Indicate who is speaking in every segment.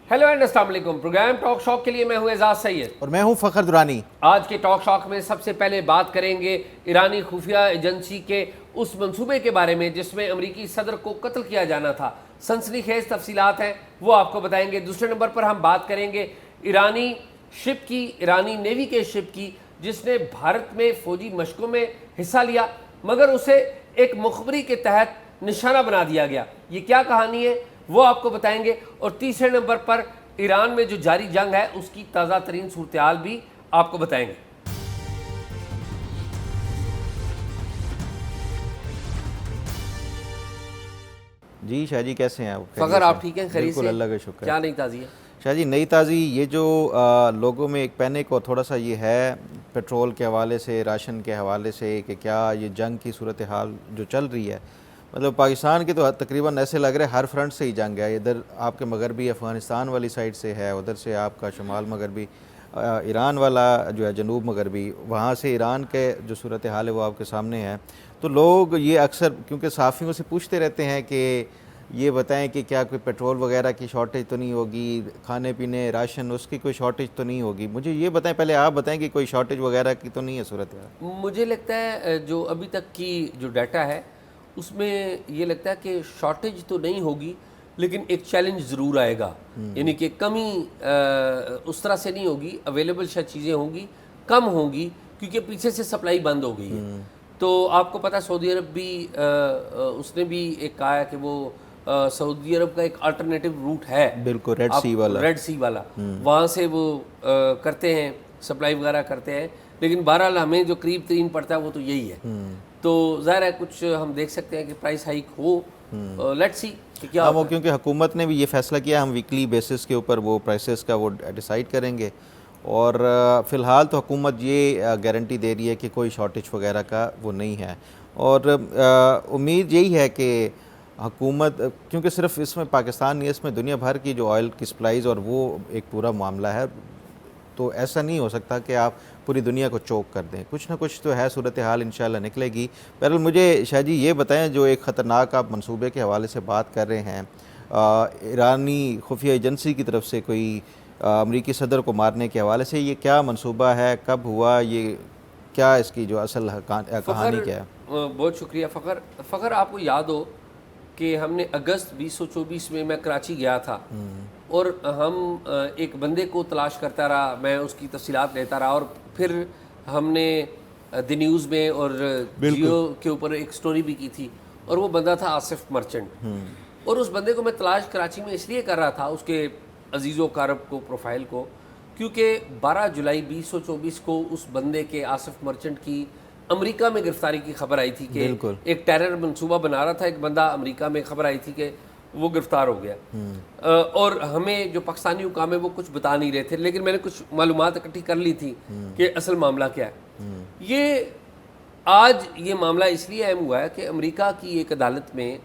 Speaker 1: Hello and السلام علیکم. Programme talk شاک کے لیے میں ہوں اعزاز سید
Speaker 2: اور میں ہوں فخر درانی.
Speaker 1: آج کے ٹاک شاک میں سب سے پہلے بات کریں گے ایرانی خفیہ ایجنسی کے اس منصوبے کے بارے میں جس میں امریکی صدر کو قتل کیا جانا تھا. سنسنی خیز تفصیلات ہیں وہ آپ کو بتائیں گے. دوسرے نمبر پر ہم بات کریں گے ایرانی شپ کی، ایرانی نیوی کے شپ کی، جس نے بھارت میں فوجی مشقوں میں حصہ لیا مگر اسے ایک مخبری کے تحت نشانہ بنا دیا گیا. یہ کیا کہانی ہے وہ آپ کو بتائیں گے. اور تیسرے نمبر پر ایران میں جو جاری جنگ ہے اس کی تازہ ترین صورتحال بھی آپ کو بتائیں گے.
Speaker 2: جی شاہ جی کیسے ہیں آپ؟
Speaker 1: فخر آپ ٹھیک ہیں؟ خیریت سے؟
Speaker 2: بالکل اللہ کا شکر.
Speaker 1: کیا نئی تازی ہے
Speaker 2: شاہ جی نئی تازی یہ جو لوگوں میں ایک پینک اور تھوڑا سا یہ ہے پیٹرول کے حوالے سے، راشن کے حوالے سے، کہ کیا یہ جنگ کی صورتحال جو چل رہی ہے، مطلب پاکستان کے تو تقریباً ایسے لگ رہے ہر فرنٹ سے ہی جنگ ہے. ادھر آپ کے مغربی افغانستان والی سائڈ سے ہے، ادھر سے آپ کا شمال مغربی ایران والا جو ہے جنوب مغربی، وہاں سے ایران کے جو صورتحال ہے وہ آپ کے سامنے ہے. تو لوگ یہ اکثر کیونکہ صحافیوں سے پوچھتے رہتے ہیں کہ یہ بتائیں کہ کیا کوئی پیٹرول وغیرہ کی شارٹیج تو نہیں ہوگی، کھانے پینے راشن اس کی کوئی شارٹیج تو نہیں ہوگی. مجھے یہ بتائیں، پہلے آپ بتائیں کہ کوئی شارٹیج وغیرہ کی تو نہیں ہے صورتحال؟
Speaker 1: مجھے لگتا ہے جو ابھی تک کی جو ڈیٹا ہے اس میں یہ لگتا ہے کہ شارٹیج تو نہیں ہوگی لیکن ایک چیلنج ضرور آئے گا. یعنی کہ کمی اس طرح سے نہیں ہوگی، اویلیبل شاید چیزیں ہوں گی، کم ہوں گی کیونکہ پیچھے سے سپلائی بند ہو گئی ہے. تو آپ کو پتہ سعودی عرب بھی اس نے بھی ایک کہا ہے کہ وہ سعودی عرب کا ایک الٹرنیٹیو روٹ ہے،
Speaker 2: بالکل ریڈ سی والا،
Speaker 1: وہاں سے وہ کرتے ہیں، سپلائی وغیرہ کرتے ہیں. لیکن بہرحال ہمیں جو قریب ترین پڑتا ہے وہ تو یہی ہے. تو ظاہر ہے کچھ ہم دیکھ سکتے ہیں کہ price hike who, let's see کہ کیا ہوتا ہے.
Speaker 2: کیونکہ حکومت نے بھی یہ فیصلہ کیا ہم ویکلی بیسس کے اوپر وہ پرائسز کا وہ ڈیسائیڈ کریں گے. اور فی الحال تو حکومت یہ گارنٹی دے رہی ہے کہ کوئی شارٹیج وغیرہ کا وہ نہیں ہے. اور امید یہی ہے کہ حکومت، کیونکہ صرف اس میں پاکستان نہیں ہے، اس میں دنیا بھر کی جو آئل کی سپلائیز اور وہ ایک پورا معاملہ ہے. تو ایسا نہیں ہو سکتا کہ آپ پوری دنیا کو چوک کر دیں، کچھ نہ کچھ تو ہے صورتحال انشاءاللہ نکلے گی. بہرحال مجھے شاہ جی یہ بتائیں، جو ایک خطرناک آپ منصوبے کے حوالے سے بات کر رہے ہیں، ایرانی خفیہ ایجنسی کی طرف سے کوئی امریکی صدر کو مارنے کے حوالے سے، یہ کیا منصوبہ ہے، کب ہوا، یہ کیا اس کی جو اصل کہانی کیا ہے؟
Speaker 1: بہت شکریہ فخر. آپ کو یاد ہو کہ ہم نے اگست 2024 میں کراچی گیا تھا اور ہم ایک بندے کو تلاش کرتا رہا، میں اس کی تفصیلات لیتا رہا، اور پھر ہم نے دی نیوز میں اور جیو کے اوپر ایک سٹوری بھی کی تھی، اور وہ بندہ تھا آصف مرچنٹ. اور اس بندے کو میں تلاش کراچی میں اس لیے کر رہا تھا، اس کے عزیز و اقارب کو، پروفائل کو، کیونکہ 12 جولائی 2024 کو اس بندے کے آصف مرچنٹ کی امریکہ میں گرفتاری کی خبر آئی تھی کہ ایک ٹیرر منصوبہ بنا رہا تھا ایک بندہ، امریکہ میں خبر آئی تھی کہ وہ گرفتار ہو گیا. اور ہمیں جو پاکستانی حکام ہے وہ کچھ بتا نہیں رہے تھے، لیکن میں نے کچھ معلومات اکٹھی کر لی تھی کہ اصل معاملہ کیا ہے. یہ آج یہ معاملہ اس لیے اہم ہوا ہے کہ امریکہ کی ایک عدالت میں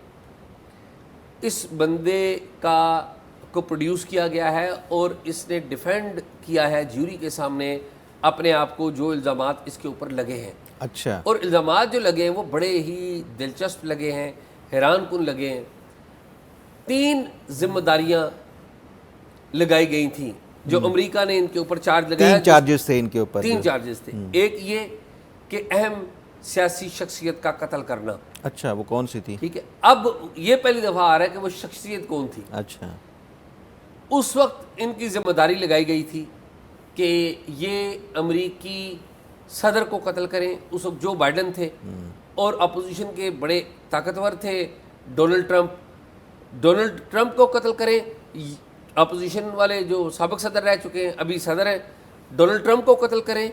Speaker 1: اس بندے کو پروڈیوس کیا گیا ہے اور اس نے ڈیفینڈ کیا ہے جیوری کے سامنے اپنے آپ کو، جو الزامات اس کے اوپر لگے ہیں.
Speaker 2: اچھا.
Speaker 1: اور الزامات جو لگے ہیں وہ بڑے ہی دلچسپ لگے ہیں، حیران کن لگے ہیں. 3 ذمہ داریاں لگائی گئی تھیں جو امریکہ نے ان کے اوپر چارج لگایا.
Speaker 2: 3 چارجز تھے ان کے اوپر.
Speaker 1: 3 چارجز تھے. ایک یہ کہ اہم سیاسی شخصیت کا قتل کرنا.
Speaker 2: اچھا، وہ کون سی تھی؟
Speaker 1: ٹھیک ہے، اب یہ پہلی دفعہ آ رہا ہے کہ وہ شخصیت کون تھی.
Speaker 2: اچھا.
Speaker 1: اس وقت ان کی ذمہ داری لگائی گئی تھی کہ یہ امریکی صدر کو قتل کریں. اس وقت جو بائیڈن تھے اور اپوزیشن کے بڑے طاقتور تھے، ڈونلڈ ٹرمپ کو قتل کریں. اپوزیشن والے جو سابق صدر رہ چکے ہیں، ابھی صدر ہیں، ڈونلڈ ٹرمپ کو قتل کریں،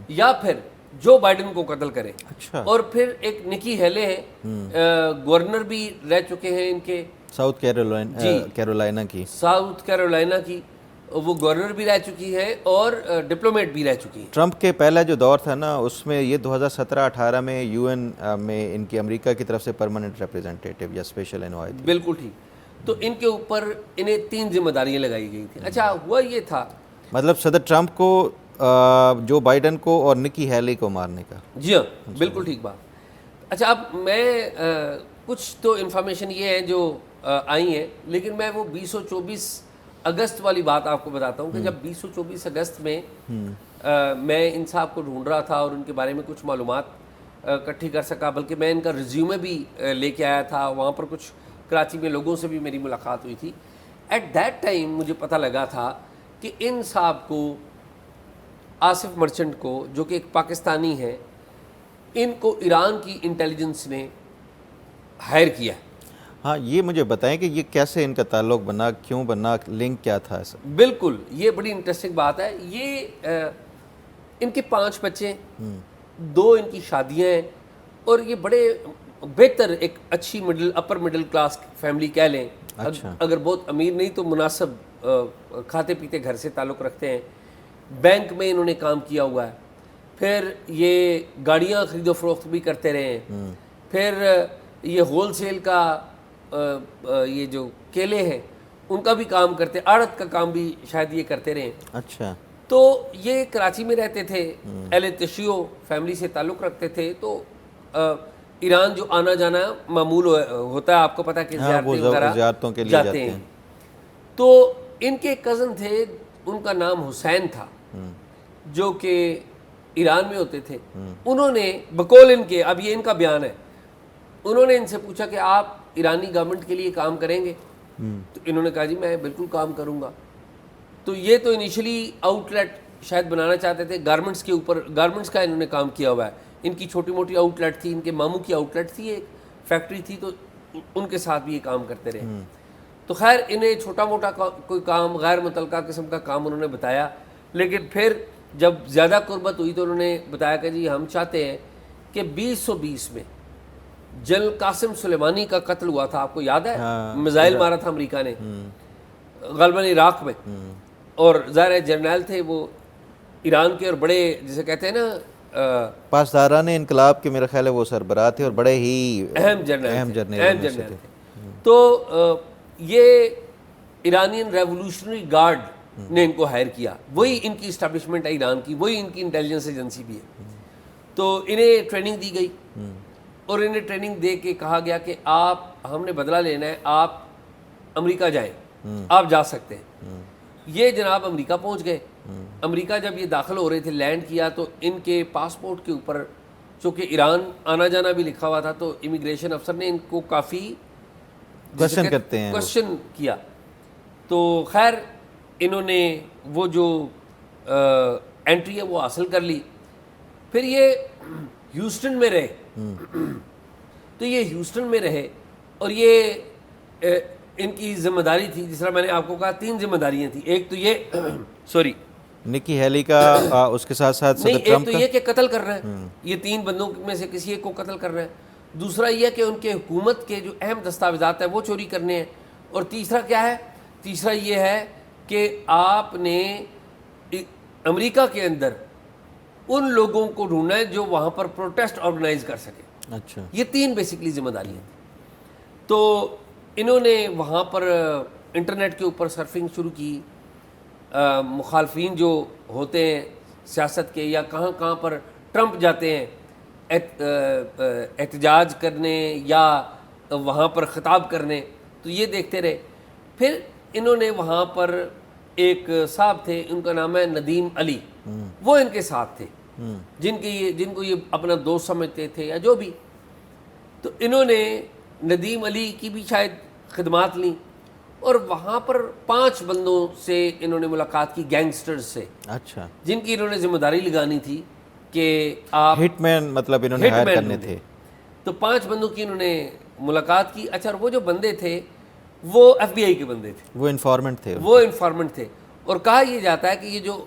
Speaker 1: یا پھر جو بائیڈن کو قتل کریں. اور پھر ایک نکی ہیلے ہیں، گورنر بھی رہ چکے ہیں ان کے،
Speaker 2: ساؤتھ کیرولینا
Speaker 1: کی، وہ گورنر بھی رہ چکی ہے اور ڈپلومیٹ بھی رہ چکی ہے.
Speaker 2: ٹرمپ کے پہلا جو دور تھا نا، اس میں یہ 2017-18 میں یو این میں ان کی امریکہ کی طرف سے پرماننٹ ریپریزنٹیٹیو یا اسپیشل انوائے تھے.
Speaker 1: بالکل ٹھیک. تو ان کے اوپر انہیں 3 ذمہ داریاں لگائی گئی تھیں. اچھا ہوا یہ تھا،
Speaker 2: مطلب صدر ٹرمپ کو، جو بائیڈن کو اور نکی ہیلی کو مارنے کا.
Speaker 1: جی ہاں، بالکل ٹھیک بات. اچھا اب میں کچھ تو انفارمیشن یہ ہیں جو آئی ہیں، لیکن میں وہ 2024 اگست والی بات آپ کو بتاتا ہوں کہ جب 2024 اگست میں میں ان صاحب کو ڈھونڈ رہا تھا اور ان کے بارے میں کچھ معلومات اکٹھی کر سکا، بلکہ میں ان کا ریزیومے بھی لے کے آیا تھا، وہاں پر کچھ کراچی میں لوگوں سے بھی میری ملاقات ہوئی تھی. ایٹ دیٹ ٹائم مجھے پتہ لگا تھا کہ ان صاحب کو، آصف مرچنٹ کو، جو کہ ایک پاکستانی ہے، ان کو ایران کی انٹیلیجنس نے ہائر کیا.
Speaker 2: ہاں یہ مجھے بتائیں کہ یہ کیسے ان کا تعلق بنا، کیوں بنا، لنک کیا تھا ایسا؟
Speaker 1: بالکل، یہ بڑی انٹرسٹنگ بات ہے. یہ ان کے 5 بچے ہیں، 2 ان کی شادیاں ہیں، اور یہ بڑے بہتر ایک اچھی اپر مڈل کلاس فیملی کہہ لیں. اگر بہت امیر نہیں تو مناسب کھاتے پیتے گھر سے تعلق رکھتے ہیں. بینک میں انہوں نے کام کیا ہوا ہے، پھر یہ گاڑیاں خرید و فروخت بھی کرتے رہے ہیں، پھر یہ ہول سیل کا یہ جو کیلے ہیں ان کا بھی کام کرتے، آڑت کا کام بھی شاید یہ کرتے رہے.
Speaker 2: اچھا.
Speaker 1: تو یہ کراچی میں رہتے تھے، اہل تشیع فیملی سے تعلق رکھتے تھے، تو ایران جو آنا جانا معمول ہوتا ہے، آپ کو پتہ ہے کہ زیارتیں وغیرہ
Speaker 2: زیارتوں کے لیے
Speaker 1: جاتے ہیں. تو ان کے کزن تھے، ان کا نام حسین تھا، جو کہ ایران میں ہوتے تھے. انہوں نے بقول ان کے، اب یہ ان کا بیان ہے، انہوں نے ان سے پوچھا کہ آپ ایرانی گورنمنٹ کے لیے کام کریں گے؟ تو انہوں نے کہا جی میں بالکل کام کروں گا. تو یہ تو انیشلی آؤٹ لیٹ شاید بنانا چاہتے تھے گارمنٹس کے اوپر، گارمنٹس کا انہوں نے کام کیا ہوا ہے. ان کی چھوٹی موٹی آؤٹ لیٹ تھی، ان کے ماموں کی آؤٹ لیٹ تھی، ایک فیکٹری تھی، تو ان کے ساتھ بھی یہ کام کرتے رہے. تو خیر انہیں چھوٹا موٹا کوئی کام، غیر متعلقہ قسم کا کام انہوں نے بتایا. لیکن پھر جب زیادہ قربت ہوئی تو انہوں نے بتایا کہ جی ہم چاہتے ہیں کہ 2020 میں جنرل قاسم سلیمانی کا قتل ہوا تھا، آپ کو یاد ہے؟ میزائل مارا تھا امریکہ نے غالباً عراق میں، اور ظاہر جرنیل تھے وہ ایران کے، اور بڑے جسے کہتے ہیں نا
Speaker 2: پاسداران انقلاب کے، میرا خیال ہے وہ سربراہ تھے اور بڑے ہی
Speaker 1: اہم جرنیل تھے. تو یہ ایرانین ریولوشنری گارڈ نے ان کو ہائر کیا، وہی ان کی اسٹیبلشمنٹ ہے ایران کی، وہی ان کی انٹیلیجنس ایجنسی بھی ہے. تو انہیں ٹریننگ دی گئی، اور انہیں ٹریننگ دے کے کہا گیا کہ آپ، ہم نے بدلہ لینا ہے، آپ امریکہ جائیں، آپ جا سکتے ہیں. یہ جناب امریکہ پہنچ گئے. امریکہ جب یہ داخل ہو رہے تھے، لینڈ کیا، تو ان کے پاسپورٹ کے اوپر چونکہ ایران آنا جانا بھی لکھا ہوا تھا، تو امیگریشن افسر نے ان کو کافی
Speaker 2: کوشچن کرتے ہیں،
Speaker 1: کوشچن کیا. تو خیر انہوں نے وہ جو انٹری ہے وہ حاصل کر لی. پھر یہ ہیوسٹن میں رہے. تو یہ ہیوسٹن میں رہے، اور یہ ان کی ذمہ داری تھی، جس طرح میں نے آپ کو کہا 3 ذمہ داریاں تھیں. ایک تو یہ
Speaker 2: نکی ہیلی کا، اس کے ساتھ ساتھ
Speaker 1: نہیں،
Speaker 2: صدر ٹرمپ
Speaker 1: ایک تو یہ کہ قتل کر رہے ہیں، یہ 3 بندوں میں سے کسی ایک کو قتل کر رہے ہیں. دوسرا یہ کہ ان کے حکومت کے جو اہم دستاویزات ہیں وہ چوری کرنے ہیں. اور تیسرا کیا ہے؟ تیسرا یہ ہے کہ آپ نے امریکہ کے اندر ان لوگوں کو ڈھونڈنا ہے جو وہاں پر پروٹیسٹ آرگنائز کر سکے.
Speaker 2: اچھا.
Speaker 1: یہ 3 بیسکلی ذمہ داریاں تھیں. تو انہوں نے وہاں پر انٹرنیٹ کے اوپر سرفنگ شروع کی. مخالفین جو ہوتے ہیں سیاست کے، یا کہاں کہاں پر ٹرمپ جاتے ہیں احتجاج کرنے یا وہاں پر خطاب کرنے، تو یہ دیکھتے رہے. پھر انہوں نے وہاں پر ایک صاحب تھے، ان کا نام ہے ندیم علی، وہ ان کے ساتھ تھے، جن کو یہ اپنا دوست سمجھتے تھے یا جو بھی. تو انہوں نے ندیم علی کی بھی شاید خدمات لیں، اور وہاں پر 5 بندوں سے انہوں نے ملاقات کی، گینگسٹرز سے.
Speaker 2: اچھا.
Speaker 1: جن کی انہوں نے ذمہ داری لگانی تھی کہ آپ
Speaker 2: ہٹ مین، مطلب انہوں نے ہائر کرنے تھے.
Speaker 1: تو 5 بندوں کی انہوں نے ملاقات کی. اچھا، اور وہ جو بندے تھے وہ ایف بی آئی کے بندے تھے،
Speaker 2: وہ
Speaker 1: انفارمنٹ تھے. اور کہا یہ جاتا ہے کہ یہ جو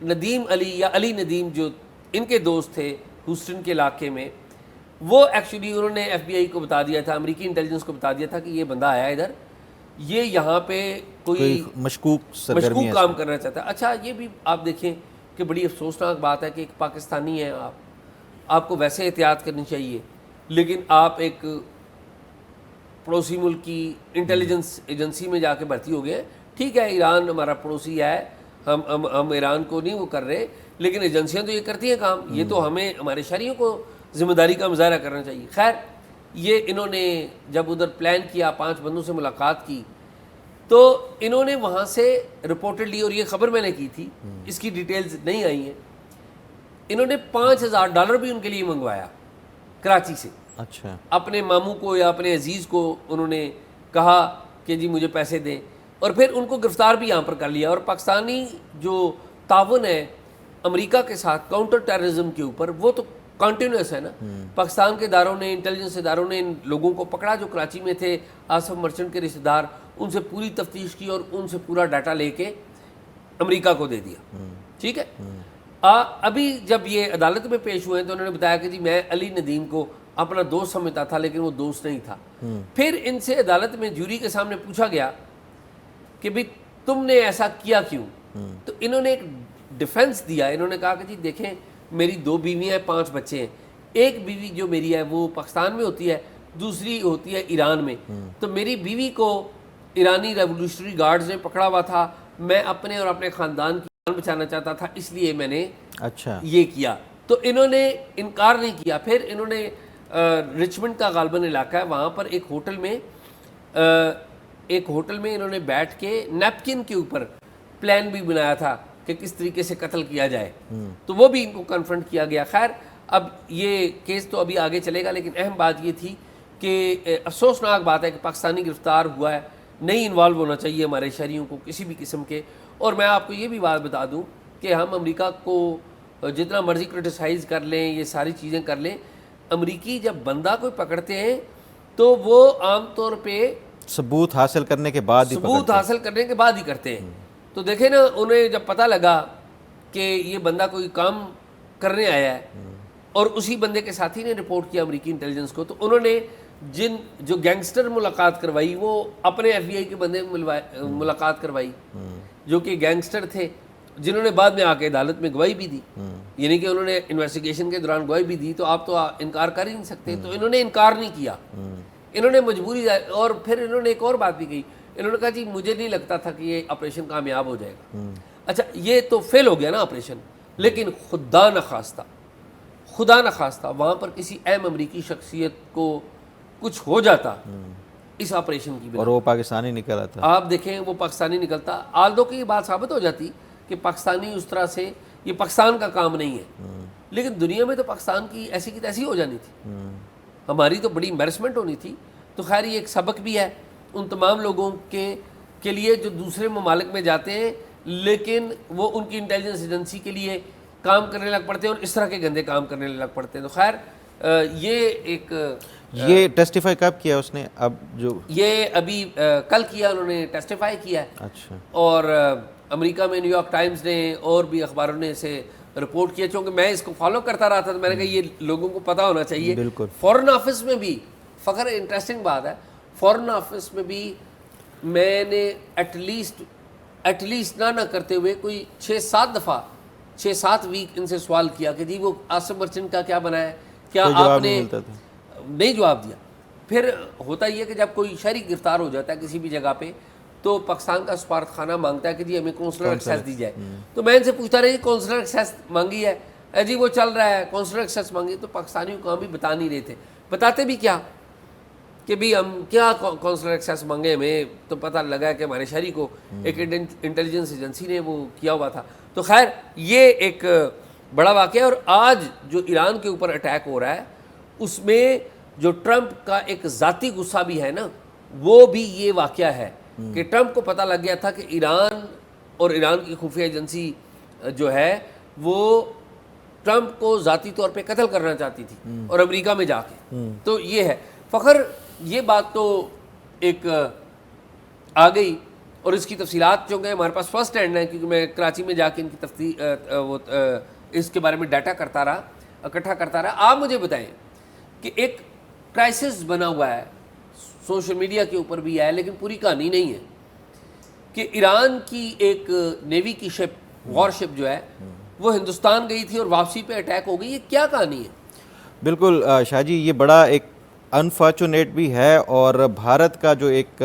Speaker 1: ندیم علی یا علی ندیم جو ان کے دوست تھے ہیوسٹن کے علاقے میں، وہ ایکچولی انہوں نے ایف بی آئی کو بتا دیا تھا، امریکی انٹیلیجنس کو بتا دیا تھا کہ یہ بندہ آیا ادھر، یہ یہاں پہ کوئی
Speaker 2: مشکوک
Speaker 1: کام کرنا چاہتا ہے. اچھا، یہ بھی آپ دیکھیں کہ بڑی افسوسناک بات ہے کہ ایک پاکستانی ہیں آپ کو ویسے احتیاط کرنی چاہیے، لیکن آپ ایک پڑوسی ملک کی انٹیلیجنس ایجنسی میں جا کے بھرتی ہو گئے. ٹھیک ہے، ایران ہمارا پڑوسی ہے، ہم ایران کو نہیں وہ کر رہے، لیکن ایجنسیاں تو یہ کرتی ہیں کام. یہ تو ہمیں، ہمارے شہریوں کو ذمہ داری کا مظاہرہ کرنا چاہیے. خیر، یہ انہوں نے جب ادھر پلان کیا، 5 بندوں سے ملاقات کی، تو انہوں نے وہاں سے رپورٹڈلی, اور یہ خبر میں نے کی تھی, اس کی ڈیٹیلز نہیں آئی ہیں, انہوں نے $5,000 بھی ان کے لیے منگوایا کراچی سے.
Speaker 2: اچھا,
Speaker 1: اپنے ماموں کو یا اپنے عزیز کو انہوں نے کہا کہ جی مجھے پیسے دیں, اور پھر ان کو گرفتار بھی یہاں پر کر لیا. اور پاکستانی جو تعاون ہے امریکہ کے ساتھ کاؤنٹر ٹیررزم کے اوپر, وہ تو کنٹینیوس ہے نا. پاکستان کے اداروں نے, انٹیلیجنس اداروں نے ان لوگوں کو پکڑا جو کراچی میں تھے, آصف مرچنٹ کے رشتہ دار, ان سے پوری تفتیش کی اور ان سے پورا ڈاٹا لے کے امریکہ کو دے دیا. ٹھیک ہے. ابھی جب یہ عدالت میں پیش ہوئے تو انہوں نے بتایا کہ جی میں علی ندیم کو اپنا دوست سمجھتا تھا لیکن وہ دوست نہیں تھا. پھر ان سے عدالت میں جوری کے سامنے پوچھا گیا کہ بھئی تم نے ایسا کیا کیوں, تو انہوں نے ایک ڈیفنس دیا. انہوں نے کہا کہ جی دیکھیں میری 2 بیویاں ہیں, 5 بچے ہیں. ایک بیوی جو میری ہے وہ پاکستان میں ہوتی ہے, دوسری ہوتی ہے ایران میں. تو میری بیوی کو ایرانی ریولوشنری گارڈز نے پکڑا ہوا تھا, میں اپنے اور اپنے خاندان کی جان بچانا چاہتا تھا, اس لیے میں نے یہ کیا. تو انہوں نے انکار نہیں کیا. پھر انہوں نے رچمنڈ کا غالباً علاقہ ہے, وہاں پر ایک ہوٹل میں انہوں نے بیٹھ کے نیپکن کے اوپر پلان بھی بنایا تھا کہ کس طریقے سے قتل کیا جائے. تو وہ بھی ان کو کنفرنٹ کیا گیا. خیر اب یہ کیس تو ابھی آگے چلے گا, لیکن اہم بات یہ تھی کہ افسوسناک بات ہے کہ پاکستانی گرفتار ہوا ہے, نہیں انوالو ہونا چاہیے ہمارے شہریوں کو کسی بھی قسم کے. اور میں آپ کو یہ بھی بات بتا دوں کہ ہم امریکہ کو جتنا مرضی کرٹیسائز کر لیں, یہ ساری چیزیں کر لیں, امریکی جب بندہ کوئی پکڑتے ہیں تو وہ عام طور پہ
Speaker 2: ثبوت حاصل کرنے کے بعد
Speaker 1: ہی کرتے ہیں. تو دیکھیں نا, انہیں جب پتہ لگا کہ یہ بندہ کوئی کام کرنے آیا ہے اور اسی بندے کے ساتھی نے رپورٹ کیا امریکی انٹیلیجنس کو, تو انہوں نے جو گینگسٹر ملاقات کروائی وہ اپنے ایف بی آئی کے بندے ملاقات کروائی جو کہ گینگسٹر تھے, جنہوں نے بعد میں آ کے عدالت میں گواہی بھی دی. یعنی کہ انہوں نے انویسٹیگیشن کے دوران گواہی بھی دی, تو آپ تو انکار کر ہی نہیں سکتے. تو انہوں نے انکار نہیں کیا, انہوں نے مجبوری. اور پھر انہوں نے ایک اور بات بھی کہی, انہوں نے کہا جی مجھے نہیں لگتا تھا کہ یہ آپریشن کامیاب ہو جائے گا. اچھا یہ تو فیل ہو گیا نا آپریشن, لیکن خدا نخواستہ وہاں پر کسی اہم امریکی شخصیت کو کچھ ہو جاتا اس آپریشن کی,
Speaker 2: اور وہ پاکستانی نکل آتا,
Speaker 1: آپ دیکھیں وہ پاکستانی نکلتا, آلدو کی یہ بات ثابت ہو جاتی کہ پاکستانی اس طرح سے, یہ پاکستان کا کام نہیں ہے. لیکن دنیا میں تو پاکستان کی ایسی کی تیسی ہو جانی تھی, ہماری تو بڑی امبیرسمنٹ ہونی تھی. تو خیر یہ ایک سبق بھی ہے ان تمام لوگوں کے لیے جو دوسرے ممالک میں جاتے ہیں لیکن وہ ان کی انٹیلیجنس ایجنسی کے لیے کام کرنے لگ پڑتے ہیں اور اس طرح کے گندے کام کرنے لگ پڑتے ہیں. تو خیر
Speaker 2: یہ ٹیسٹیفائی کب کیا اس نے؟ اب جو
Speaker 1: یہ ابھی کل کیا انہوں نے ٹیسٹیفائی کیا ہے.
Speaker 2: اچھا.
Speaker 1: اور امریکہ میں نیو یارک ٹائمز نے اور بھی اخباروں نے اسے رپورٹ کیا, چونکہ میں اس کو فالو کرتا رہا تھا تو میں نے کہا یہ لوگوں کو پتہ ہونا چاہیے.
Speaker 2: بالکل.
Speaker 1: فورن آفس میں بھی فخر انٹرسٹنگ بات ہے, فورن آفس میں بھی میں نے ایٹ لیسٹ نہ کرتے ہوئے کوئی 6-7 دفعہ 6-7 ویک ان سے سوال کیا کہ جی وہ آصف مرچنٹ کا کیا بنا ہے, کیا آپ نے نہیں جواب دیا. پھر ہوتا یہ کہ جب کوئی شہری گرفتار ہو جاتا ہے کسی بھی جگہ پہ تو پاکستان کا سفارت خانہ مانگتا ہے کہ جی ہمیں کونسلر ایکسیس دی جائے. تو میں ان سے پوچھتا رہی کونسلر ایکسیس مانگی ہے جی وہ چل رہا ہے, کونسلر ایکسیس مانگی. تو پاکستانیوں کو ہم بھی بتا نہیں رہے تھے, بتاتے بھی کیا کہ بھی ہم کیا کونسلر ایکسیس مانگے, ہمیں تو پتہ لگا کہ ہمارے شہری کو ایک انٹیلیجنس ایجنسی نے وہ کیا ہوا تھا. تو خیر یہ ایک بڑا واقعہ ہے. اور آج جو ایران کے اوپر اٹیک ہو رہا ہے اس میں جو ٹرمپ کا ایک ذاتی غصہ بھی ہے نا, وہ بھی یہ واقعہ ہے کہ ٹرمپ کو پتہ لگ گیا تھا کہ ایران اور ایران کی خفیہ ایجنسی جو ہے وہ ٹرمپ کو ذاتی طور پہ قتل کرنا چاہتی تھی اور امریکہ میں جا کے. تو یہ ہے فخر, یہ بات تو ایک آ گئی. اور اس کی تفصیلات چونکہ ہمارے پاس فرسٹ ہینڈ ہیں کیونکہ میں کراچی میں جا کے ان کی اس کے بارے میں ڈیٹا اکٹھا کرتا رہا. آپ مجھے بتائیں کہ ایک کرائسس بنا ہوا ہے, سوشل میڈیا کے اوپر بھی ہے لیکن پوری کہانی نہیں ہے, کہ ایران کی ایک نیوی کی شپ وار شپ جو ہے وہ ہندوستان گئی تھی اور واپسی پہ اٹیک ہو گئی. یہ کیا کہانی ہے؟
Speaker 2: بالکل شاہ جی, یہ بڑا ایک انفارچونیٹ بھی ہے اور بھارت کا جو ایک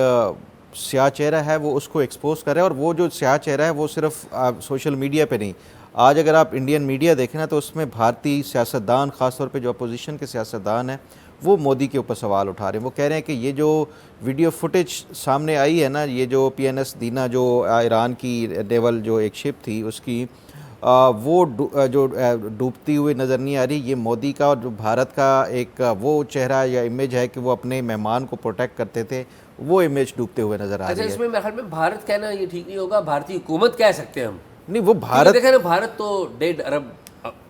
Speaker 2: سیاہ چہرہ ہے وہ اس کو ایکسپوز کر رہا ہے. اور وہ جو سیاہ چہرہ ہے وہ صرف سوشل میڈیا پہ نہیں, آج اگر آپ انڈین میڈیا دیکھیں نا تو اس میں بھارتی سیاستدان, خاص طور پہ جو اپوزیشن کے سیاستدان ہیں, وہ مودی کے اوپر سوال اٹھا رہے ہیں. وہ کہہ رہے ہیں کہ یہ جو ویڈیو فوٹیج سامنے آئی ہے نا, یہ جو PNS دینا جو ایران کی نیول جو ایک شپ تھی اس کی, وہ جو ڈوبتی ہوئی نظر نہیں آ رہی. یہ مودی کا اور جو بھارت کا ایک وہ چہرہ یا امیج ہے کہ وہ اپنے مہمان کو پروٹیکٹ کرتے تھے, وہ امیج ڈوبتے ہوئے نظر آ رہی ہے.
Speaker 1: اس میں میرے خیال میں بھارت کہنا یہ ٹھیک نہیں ہوگا, بھارتی حکومت کہہ سکتے ہیں ہم.
Speaker 2: نہیں, وہ بھارت
Speaker 1: دیکھیں نا, بھارت تو 1.5 ارب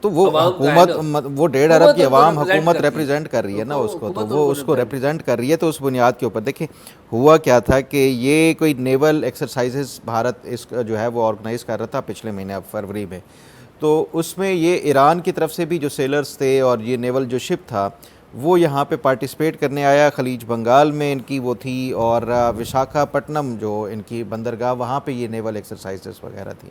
Speaker 2: تو وہ حکومت, وہ 1.5 ارب کی عوام حکومت ریپریزنٹ کر رہی ہے نا اس کو, تو وہ اس کو ریپریزنٹ کر رہی ہے. تو اس بنیاد کے اوپر دیکھیں ہوا کیا تھا کہ یہ کوئی نیول ایکسرسائزز بھارت اس جو ہے وہ آرگنائز کر رہا تھا پچھلے مہینے فروری میں. تو اس میں یہ ایران کی طرف سے بھی جو سیلرز تھے اور یہ نیول جو شپ تھا وہ یہاں پہ پارٹیسپیٹ کرنے آیا. خلیج بنگال میں ان کی وہ تھی, اور وشاکھاپٹنم جو ان کی بندرگاہ, وہاں پہ یہ نیول ایکسرسائزز وغیرہ تھی.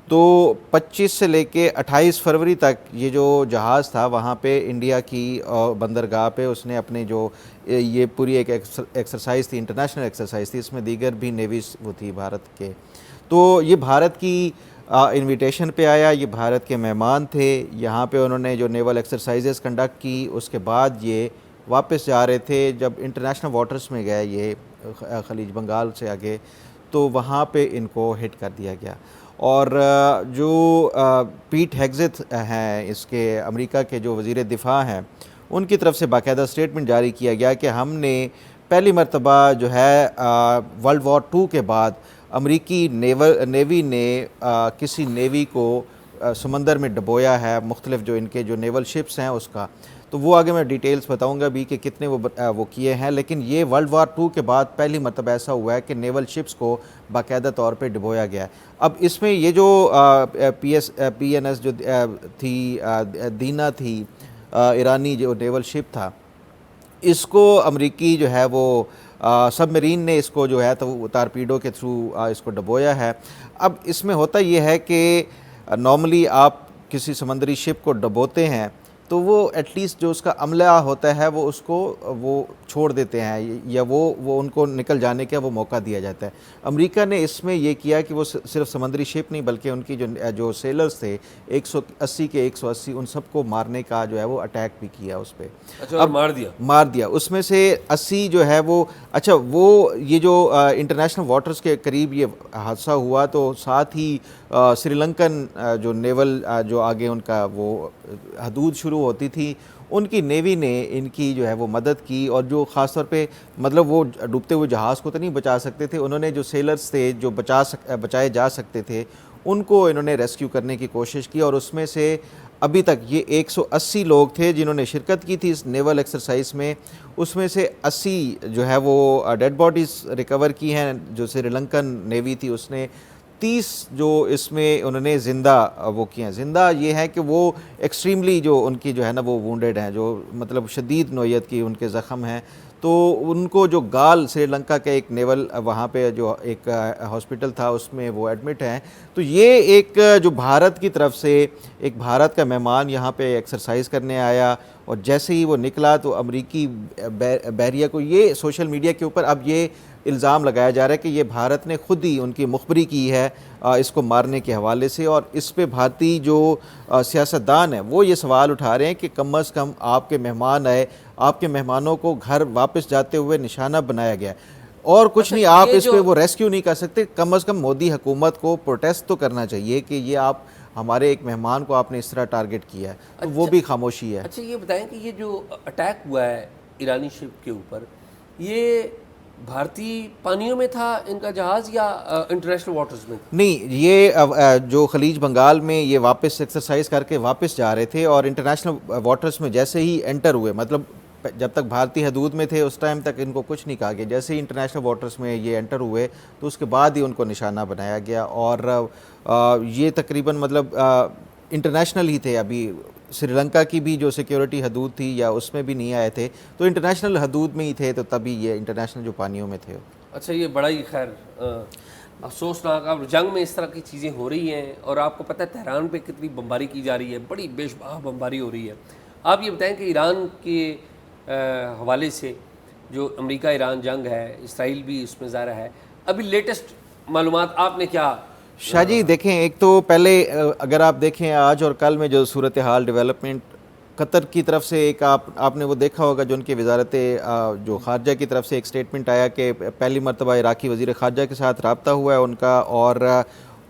Speaker 2: تو 25 سے لے کے 28 فروری تک یہ جو جہاز تھا وہاں پہ انڈیا کی بندرگاہ پہ اس نے اپنے جو یہ پوری ایک ایکسرسائز تھی, انٹرنیشنل ایکسرسائز تھی, اس میں دیگر بھی نیویز وہ تھی بھارت کے. تو یہ بھارت کی انویٹیشن پہ آیا, یہ بھارت کے مہمان تھے, یہاں پہ انہوں نے جو نیول ایکسرسائزز کنڈکٹ کی. اس کے بعد یہ واپس جا رہے تھے, جب انٹرنیشنل واٹرز میں گئے یہ خلیج بنگال سے آگے, تو وہاں پہ ان کو ہٹ کر دیا گیا. اور جو پیٹ ہیگزت ہیں اس کے امریکہ کے جو وزیر دفاع ہیں, ان کی طرف سے باقاعدہ اسٹیٹمنٹ جاری کیا گیا کہ ہم نے پہلی مرتبہ جو ہے ورلڈ وار 2 کے بعد امریکی نیوی نے کسی نیوی کو سمندر میں ڈبویا ہے, مختلف جو ان کے جو نیول شپس ہیں اس کا. تو وہ آگے میں ڈیٹیلز بتاؤں گا بھی کہ کتنے وہ کیے ہیں, لیکن یہ ورلڈ وار 2 کے بعد پہلی مرتبہ ایسا ہوا ہے کہ نیول شپس کو باقاعدہ طور پہ ڈبویا گیا ہے. اب اس میں یہ جو PNS جو تھی دینا تھی, ایرانی جو نیول شپ تھا, اس کو امریکی جو ہے وہ سب مرین نے اس کو جو ہے تو ٹارپیڈو کے تھرو اس کو ڈبویا ہے. اب اس میں ہوتا یہ ہے کہ نارملی آپ کسی سمندری شپ کو ڈبوتے ہیں تو وہ ایٹ لیسٹ جو اس کا عملہ ہوتا ہے وہ اس کو وہ چھوڑ دیتے ہیں, یا وہ ان کو نکل جانے کا وہ موقع دیا جاتا ہے. امریکہ نے اس میں یہ کیا کہ وہ صرف سمندری شپ نہیں بلکہ ان کی جو سیلرز تھے 180 کے 180 ان سب کو مارنے کا جو ہے وہ اٹیک بھی کیا اس پہ.
Speaker 1: اب
Speaker 2: مار دیا. اس میں سے 80 جو ہے وہ وہ یہ جو انٹرنیشنل واٹرز کے قریب یہ حادثہ ہوا, تو ساتھ ہی سری لنکن جو نیول جو آگے ان کا وہ حدود شروع ہوتی تھی, ان کی نیوی نے ان کی جو ہے وہ مدد کی. اور جو خاص طور پہ مطلب وہ ڈوبتے ہوئے جہاز کو تو نہیں بچا سکتے تھے, انہوں نے جو سیلرز تھے جو بچائے جا سکتے تھے ان کو انہوں نے ریسکیو کرنے کی کوشش کی. اور اس میں سے ابھی تک یہ 180 لوگ تھے جنہوں نے شرکت کی تھی اس نیول ایکسرسائز میں, اس میں سے 80 جو ہے وہ ڈیڈ باڈیز ریکور کی ہیں. جو سری لنکن نیوی تھی اس نے 30 جو اس میں انہوں نے زندہ وہ کیے ہیں. زندہ یہ ہے کہ وہ ایکسٹریملی جو ان کی جو ہے نا وہ وونڈیڈ ہیں, جو مطلب شدید نوعیت کی ان کے زخم ہیں. تو ان کو جو گال سری لنکا کے ایک نیول وہاں پہ جو ایک ہاسپٹل تھا اس میں وہ ایڈمٹ ہیں. تو یہ ایک جو بھارت کی طرف سے ایک بھارت کا مہمان یہاں پہ ایکسرسائز کرنے آیا, اور جیسے ہی وہ نکلا تو امریکی بحریہ کو یہ سوشل میڈیا کے اوپر اب یہ الزام لگایا جا رہا ہے کہ یہ بھارت نے خود ہی ان کی مخبری کی ہے اس کو مارنے کے حوالے سے. اور اس پہ بھارتی جو سیاستدان ہیں وہ یہ سوال اٹھا رہے ہیں کہ کم از کم آپ کے مہمان آئے, آپ کے مہمانوں کو گھر واپس جاتے ہوئے نشانہ بنایا گیا, اور کچھ نہیں, آپ اس پہ وہ ریسکیو نہیں کر سکتے. کم از کم مودی حکومت کو پروٹیسٹ تو کرنا چاہیے کہ یہ آپ ہمارے ایک مہمان کو آپ نے اس طرح ٹارگٹ کیا ہے, تو وہ بھی خاموشی ہے.
Speaker 1: اچھا یہ بتائیں کہ یہ جو اٹیک ہوا ہے ایرانی شپ کے اوپر, یہ بھارتی پانیوں میں تھا ان کا جہاز یا انٹرنیشنل واٹرز میں؟
Speaker 2: نہیں, یہ جو خلیج بنگال میں یہ واپس ایکسرسائز کر کے واپس جا رہے تھے, اور انٹرنیشنل واٹرز میں جیسے ہی انٹر ہوئے, مطلب جب تک بھارتی حدود میں تھے اس ٹائم تک ان کو کچھ نہیں کہا گیا, جیسے ہی انٹرنیشنل واٹرز میں یہ انٹر ہوئے تو اس کے بعد ہی ان کو نشانہ بنایا گیا. اور یہ تقریباً مطلب انٹرنیشنل ہی تھے. ابھی سری لنکا کی بھی جو سیکیورٹی حدود تھی یا اس میں بھی نہیں آئے تھے, تو انٹرنیشنل حدود میں ہی تھے, تو تبھی یہ انٹرنیشنل جو پانیوں میں تھے.
Speaker 1: اچھا یہ بڑا ہی خیر افسوسناک, اب جنگ میں اس طرح کی چیزیں ہو رہی ہیں, اور آپ کو پتہ ہے تہران پہ کتنی بمباری کی جا رہی ہے, بڑی بے شباہ بمباری ہو رہی ہے. آپ یہ بتائیں کہ ایران کے حوالے سے جو امریکہ ایران جنگ ہے, اسرائیل بھی اس میں ظاہر ہے, ابھی لیٹسٹ معلومات آپ نے کیا؟
Speaker 2: شاہ جی دیکھیں, ایک تو پہلے اگر آپ دیکھیں آج اور کل میں جو صورتحال ڈیولپمنٹ قطر کی طرف سے ایک آپ نے وہ دیکھا ہوگا جو ان کی وزارت جو خارجہ کی طرف سے ایک سٹیٹمنٹ آیا کہ پہلی مرتبہ عراقی وزیر خارجہ کے ساتھ رابطہ ہوا ہے ان کا، اور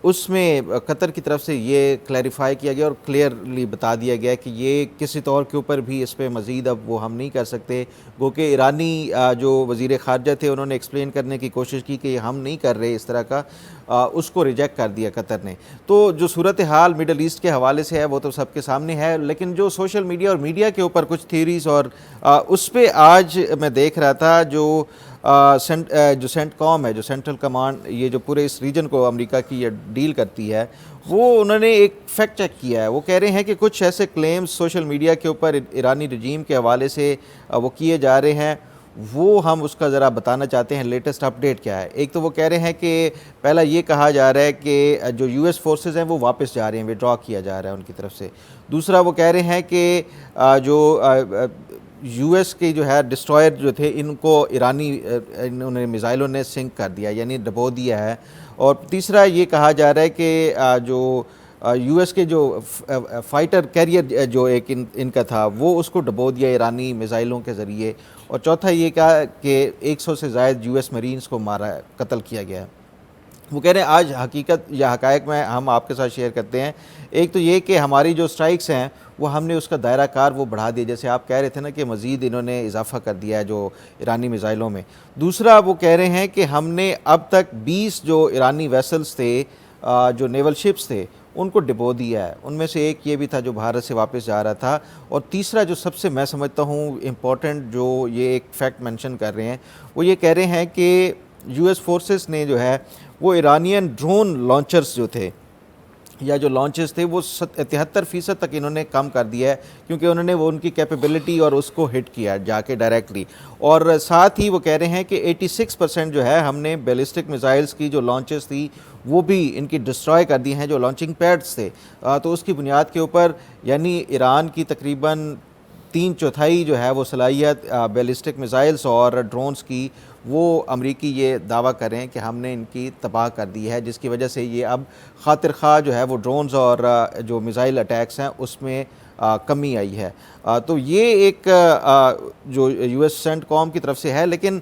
Speaker 2: اس میں قطر کی طرف سے یہ کلیریفائی کیا گیا اور کلیئرلی بتا دیا گیا کہ یہ کسی طور کے اوپر بھی اس پہ مزید اب وہ ہم نہیں کر سکتے، گو کہ ایرانی جو وزیر خارجہ تھے انہوں نے ایکسپلین کرنے کی کوشش کی کہ یہ ہم نہیں کر رہے اس طرح کا، اس کو ریجیکٹ کر دیا قطر نے۔ تو جو صورتحال مڈل ایسٹ کے حوالے سے ہے وہ تو سب کے سامنے ہے، لیکن جو سوشل میڈیا اور میڈیا کے اوپر کچھ تھیوریز اور اس پہ آج میں دیکھ رہا تھا جو سینٹ کام ہے، جو سینٹرل کمانڈ یہ جو پورے اس ریجن کو امریکہ کی یہ ڈیل کرتی ہے، وہ انہوں نے ایک فیکٹ چیک کیا ہے۔ وہ کہہ رہے ہیں کہ کچھ ایسے کلیمز سوشل میڈیا کے اوپر ایرانی رجیم کے حوالے سے وہ کیے جا رہے ہیں، وہ ہم اس کا ذرا بتانا چاہتے ہیں لیٹسٹ اپڈیٹ کیا ہے۔ ایک تو وہ کہہ رہے ہیں کہ پہلا یہ کہا جا رہا ہے کہ جو یو ایس فورسز ہیں وہ واپس جا رہے ہیں، وڈرا کیا جا رہا ہے ان کی طرف سے۔ دوسرا وہ کہہ رہے ہیں کہ جو یو ایس کے جو ہے ڈسٹرائر جو تھے ان کو ایرانی انہوں نے میزائلوں نے سنک کر دیا، یعنی ڈبو دیا ہے۔ اور تیسرا یہ کہا جا رہا ہے کہ جو یو ایس کے جو فائٹر کیریئر جو ایک ان کا تھا وہ اس کو ڈبو دیا ایرانی میزائلوں کے ذریعے۔ اور چوتھا یہ کہا کہ 100 سے زائد یو ایس مرینز کو مارا قتل کیا گیا ہے۔ وہ کہہ رہے ہیں آج حقیقت یا حقائق میں ہم آپ کے ساتھ شیئر کرتے ہیں۔ ایک تو یہ کہ ہماری جو سٹرائکس ہیں وہ ہم نے اس کا دائرہ کار وہ بڑھا دیا، جیسے آپ کہہ رہے تھے نا کہ مزید انہوں نے اضافہ کر دیا ہے جو ایرانی میزائلوں میں۔ دوسرا وہ کہہ رہے ہیں کہ ہم نے اب تک 20 جو ایرانی ویسلز تھے، جو نیول شپس تھے، ان کو ڈبو دیا ہے۔ ان میں سے ایک یہ بھی تھا جو بھارت سے واپس جا رہا تھا۔ اور تیسرا جو سب سے میں سمجھتا ہوں امپورٹنٹ جو یہ ایک فیکٹ مینشن کر رہے ہیں، وہ یہ کہہ رہے ہیں کہ یو ایس فورسز نے جو ہے وہ ایرانین ڈرون لانچرز جو تھے یا جو لانچز تھے وہ 73% تک انہوں نے کم کر دیا ہے، کیونکہ انہوں نے وہ ان کی کیپیبلٹی اور اس کو ہٹ کیا جا کے ڈائریکٹلی۔ اور ساتھ ہی وہ کہہ رہے ہیں کہ 86% جو ہے ہم نے بیلسٹک میزائلز کی جو لانچز تھی وہ بھی ان کی ڈسٹرائے کر دی ہیں، جو لانچنگ پیڈز تھے۔ تو اس کی بنیاد کے اوپر یعنی ایران کی تقریباً 3/4 جو ہے وہ صلاحیت بیلسٹک میزائلز اور ڈرونز کی وہ امریکی یہ دعویٰ کریں کہ ہم نے ان کی تباہ کر دی ہے، جس کی وجہ سے یہ اب خاطر خواہ جو ہے وہ ڈرونز اور جو میزائل اٹیکس ہیں اس میں کمی آئی ہے۔ تو یہ ایک جو یو ایس سینٹ کام کی طرف سے ہے، لیکن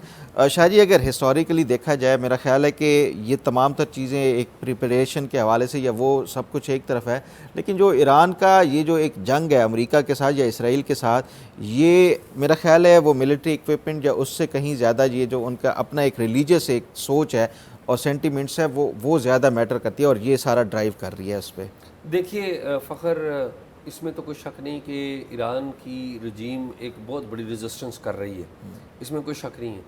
Speaker 2: شاہ جی اگر ہسٹوریکلی دیکھا جائے میرا خیال ہے کہ یہ تمام تر چیزیں ایک پریپریشن کے حوالے سے یا وہ سب کچھ ایک طرف ہے، لیکن جو ایران کا یہ جو ایک جنگ ہے امریکہ کے ساتھ یا اسرائیل کے ساتھ، یہ میرا خیال ہے وہ ملٹری اکوپمنٹ یا اس سے کہیں زیادہ یہ جو ان کا اپنا ایک ریلیجیس ایک سوچ ہے اور سینٹیمنٹس ہے وہ زیادہ میٹر کرتی ہے، اور یہ سارا ڈرائیو کر رہی ہے اس پہ۔
Speaker 1: دیکھیے فخر، اس میں تو کوئی شک نہیں کہ ایران کی رجیم ایک بہت بڑی ریزسٹنس کر رہی ہے، اس میں کوئی شک نہیں ہے۔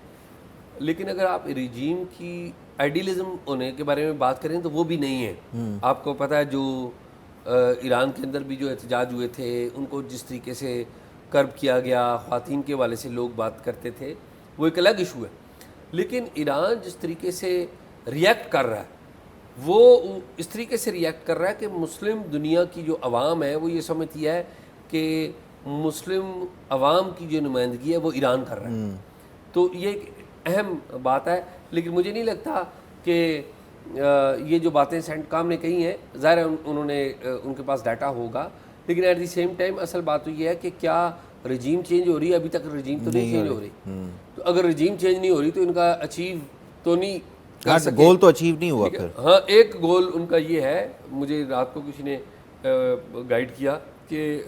Speaker 1: لیکن اگر آپ رجیم کی آئیڈیلزم ہونے کے بارے میں بات کریں تو وہ بھی نہیں ہے۔ آپ کو پتہ ہے جو ایران کے اندر بھی جو احتجاج ہوئے تھے ان کو جس طریقے سے کرب کیا گیا، خواتین کے حوالے سے لوگ بات کرتے تھے، وہ ایک الگ ایشو ہے۔ لیکن ایران جس طریقے سے ریئیکٹ کر رہا ہے وہ اس طریقے سے ریئیکٹ کر رہا ہے کہ مسلم دنیا کی جو عوام ہے وہ یہ سمجھتی ہے کہ مسلم عوام کی جو نمائندگی ہے وہ ایران کر رہا ہے۔ تو یہ ایک اہم بات ہے، لیکن مجھے نہیں لگتا کہ یہ جو باتیں سینٹ کام نے کہی ہیں، ظاہر ہے انہوں نے ان کے پاس ڈیٹا ہوگا، لیکن ایٹ دی سیم ٹائم اصل بات تو یہ ہے کہ کیا رجیم چینج ہو رہی ہے؟ ابھی تک رجیم تو نہیں چینج ہو رہی۔ تو اگر رجیم چینج نہیں ہو رہی تو ان کا اچیو تو نہیں کر سکے،
Speaker 2: گول تو اچیو نہیں ہوا پھر۔
Speaker 1: ہاں ایک گول ان کا یہ ہے، مجھے رات کو کسی نے گائیڈ کیا کہ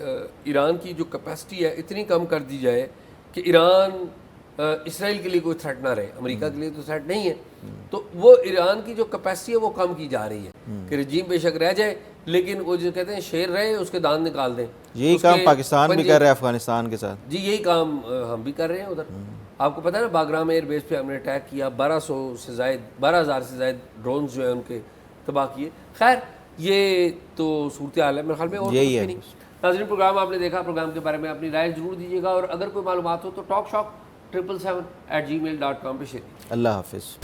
Speaker 1: ایران کی جو کیپیسٹی ہے اتنی کم کر دی جائے کہ ایران اسرائیل کے لیے کوئی تھریٹ نہ رہے، امریکہ کے لیے تو تھریٹ نہیں ہے۔ تو وہ ایران کی جو کیپیسٹی ہے وہ کم کی جا رہی ہے کہ رجیم بے شک رہ جائے لیکن وہ جو کہتے ہیں شیر رہے اس کے دان نکال دیں۔
Speaker 2: یہی کام پاکستان بھی کر رہا ہے افغانستان کے ساتھ۔
Speaker 1: جی یہی کام ہم بھی کر رہے ہیں ادھر۔ آپ کو پتہ ہے نا باگرام ایئر بیس پہ ہم نے اٹیک کیا، 1200 سے زائد 12,000 سے زائد ڈرونز جو ہیں ان کے تباہ کیے۔ خیر یہ تو صورتحال ہے میرے خیال میں، اور
Speaker 2: یہی ہے۔
Speaker 1: نہیں۔ ناظرین پروگرام آپ نے دیکھا، پروگرام کے بارے میں اپنی رائے ضرور دیجیے گا، اور اگر کوئی معلومات ہو تو talkshock777@gmail.com پہ شیئر کیجیے۔
Speaker 2: اللہ حافظ۔